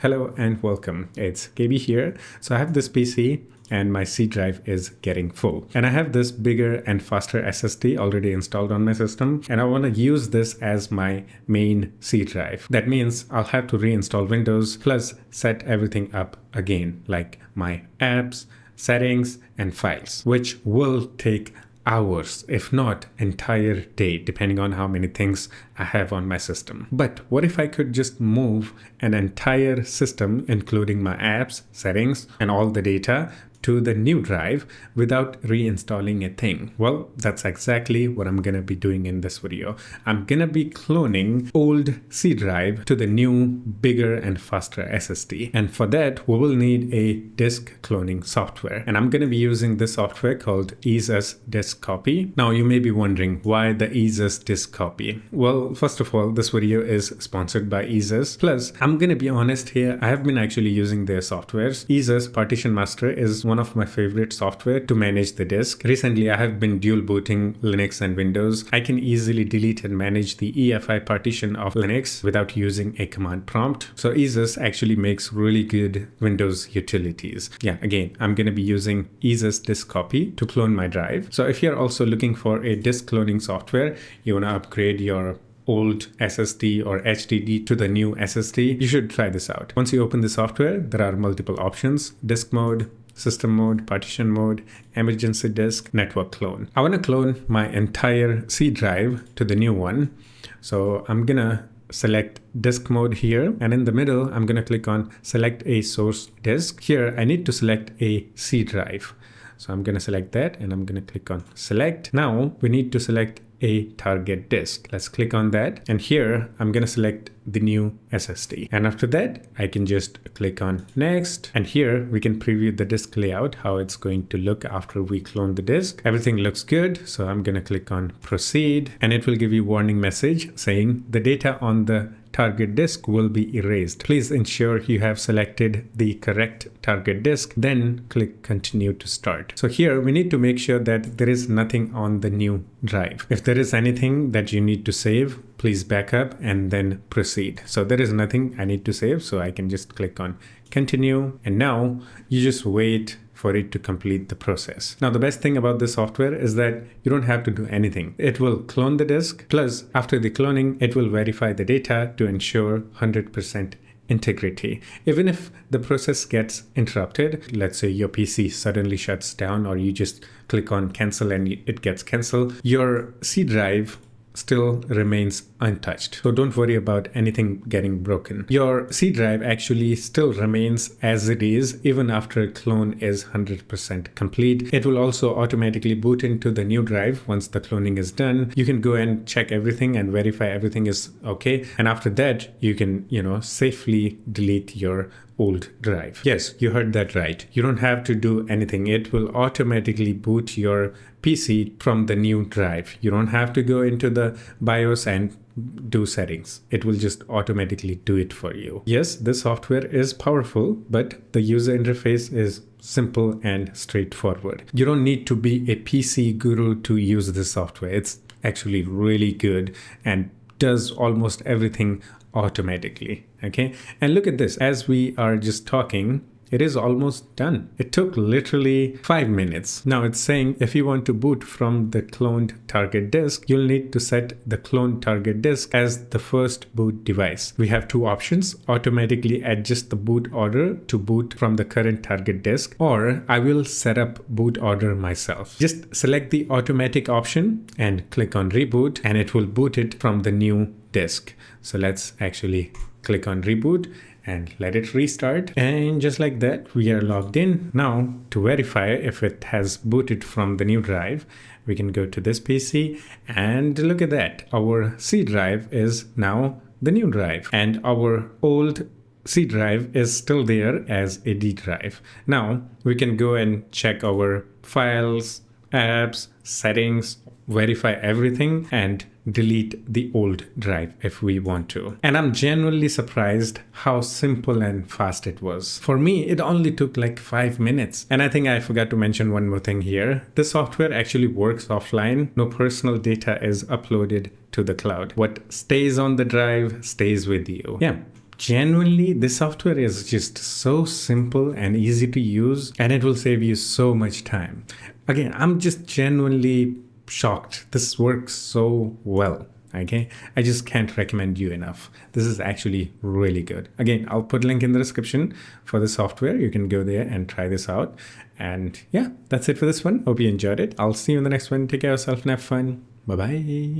Hello and welcome. It's KB here. So I have this PC and my C drive is getting full. And I have this bigger and faster SSD already installed on my system. And I want to use this as my main C drive. That means I'll have to reinstall Windows plus set everything up again, like my apps, settings, and files, which will take hours, if not entire day, depending on how many things I have on my system. But what if I could just move an entire system, including my apps, settings, and all the data to the new drive without reinstalling a thing? Well, that's exactly what I'm gonna be doing in this video. I'm gonna be cloning old C drive to the new, bigger and faster SSD. And for that, we will need a disk cloning software. And I'm gonna be using this software called EaseUS Disk Copy. Now you may be wondering why the EaseUS Disk Copy. Well, first of all, this video is sponsored by EaseUS. Plus, I'm gonna be honest here, I have been actually using their softwares. EaseUS Partition Master is one of my favorite software to manage the disk. Recently, I have been dual booting Linux and Windows. I can easily delete and manage the EFI partition of Linux without using a command prompt. So EaseUS actually makes really good Windows utilities. Yeah, again, I'm going to be using EaseUS Disk Copy to clone my drive. So if you're also looking for a disk cloning software, you want to upgrade your old SSD or HDD to the new SSD, you should try this out. Once you open the software, there are multiple options: disk mode, system mode, partition mode, emergency disk, network clone. I want to clone my entire C drive to the new one. So I'm gonna select disk mode here, and in the middle, I'm gonna click on select a source disk. Here, I need to select a C drive. So I'm gonna select that and I'm gonna click on select. Now we need to select a target disk. Let's click on that. And here I'm going to select the new SSD. And after that, I can just click on next. And here we can preview the disk layout, how it's going to look after we clone the disk. Everything looks good. So I'm going to click on proceed, and it will give you a warning message saying the data on the target disk will be erased. Please ensure you have selected the correct target disk, then click continue to start. So here we need to make sure that there is nothing on the new drive. If there is anything that you need to save, please back up and then proceed. So there is nothing I need to save, so I can just click on continue, and now you just wait for it to complete the process. Now, the best thing about this software is that you don't have to do anything. It will clone the disk, plus after the cloning, it will verify the data to ensure 100% integrity. Even if the process gets interrupted, let's say your PC suddenly shuts down or you just click on cancel and it gets canceled, your C drive still remains untouched. So don't worry about anything getting broken. Your C drive actually still remains as it is even after a clone is 100% complete. It will also automatically boot into the new drive once the cloning is done. You can go and check everything and verify everything is okay. And after that, you can, safely delete your old drive. Yes, you heard that right. You don't have to do anything. It will automatically boot your PC from the new drive. You don't have to go into the BIOS and do settings. It will just automatically do it for you. Yes, this software is powerful, but the user interface is simple and straightforward. You don't need to be a PC guru to use this software. It's actually really good and does almost everything automatically. Okay, and look at this. As we are just talking, it is almost done. It took literally 5 minutes. Now it's saying if you want to boot from the cloned target disk, you'll need to set the cloned target disk as the first boot device. We have two options: automatically adjust the boot order to boot from the current target disk, or I will set up boot order myself. Just select the automatic option and click on reboot, and it will boot it from the new disk. So let's actually click on reboot and let it restart. And just like that, we are logged in. Now, to verify if it has booted from the new drive, we can go to this PC and look at that. Our C drive is now the new drive, and our old C drive is still there as a D drive. Now, we can go and check our files, apps, settings, verify everything, and delete the old drive if we want to. And I'm genuinely surprised how simple and fast it was. For me, it only took like 5 minutes. And I think I forgot to mention one more thing here. The software actually works offline. No personal data is uploaded to the cloud. What stays on the drive stays with you. Yeah. Genuinely, this software is just so simple and easy to use, and it will save you so much time. Again, I'm just genuinely shocked. This works so well. Okay, I just can't recommend you enough. This is actually really good. Again, I'll put a link in the description for the software. You can go there and try this out. And yeah, that's it for this one. Hope you enjoyed it. I'll see you in the next one. Take care of yourself and have fun. Bye bye.